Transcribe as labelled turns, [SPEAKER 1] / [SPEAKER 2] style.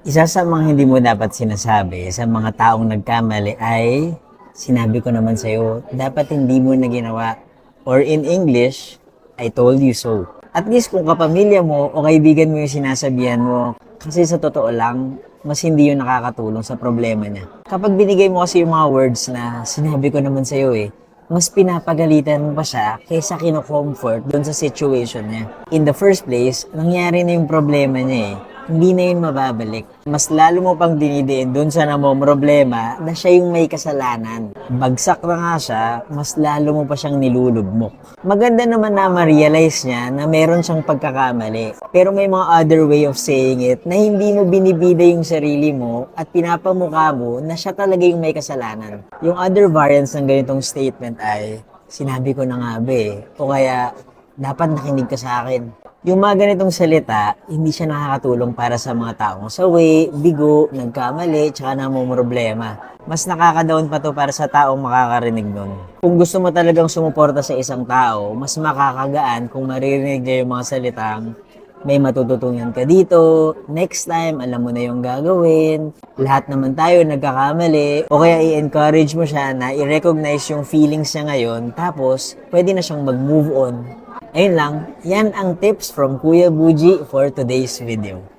[SPEAKER 1] Isa sa mga hindi mo dapat sinasabi sa mga taong nagkamali ay, sinabi ko naman sa'yo, dapat hindi mo na ginawa. Or in English, I told you so. At least kung kapamilya mo o kaibigan mo yung sinasabihan mo, kasi sa totoo lang, mas hindi yun nakakatulong sa problema niya. Kapag binigay mo kasi yung mga words na sinabi ko naman sa'yo mas pinapagalitan mo pa siya kaysa kino-comfort doon sa situation niya. In the first place, nangyari na yung problema niya hindi na yun mababalik. Mas lalo mo pang dinidiin doon sa problema na siya yung may kasalanan. Bagsak na nga siya, mas lalo mo pa siyang nilulugmok. Maganda naman na ma-realize niya na meron siyang pagkakamali. Pero may mga other way of saying it na hindi mo binibida yung sarili mo at pinapamukha mo na siya talaga yung may kasalanan. Yung other variants ng ganitong statement ay, sinabi ko na nga o kaya, dapat nakinig ka sa akin. Yung mga ganitong salita, hindi siya nakakatulong para sa mga taong sawi, bigo, nagkamali, tsaka namumroblema. Mas nakaka-down pa to para sa taong makakarinig nun. Kung gusto mo talagang sumuporta sa isang tao, mas makakagaan kung maririnig niya yung mga salitang may matututunan ka dito, next time, alam mo na yung gagawin, lahat naman tayo nagkakamali, o kaya i-encourage mo siya na i-recognize yung feelings niya ngayon, tapos pwede na siyang mag-move on. Ayun lang, yan ang tips from Kuya Buji for today's video.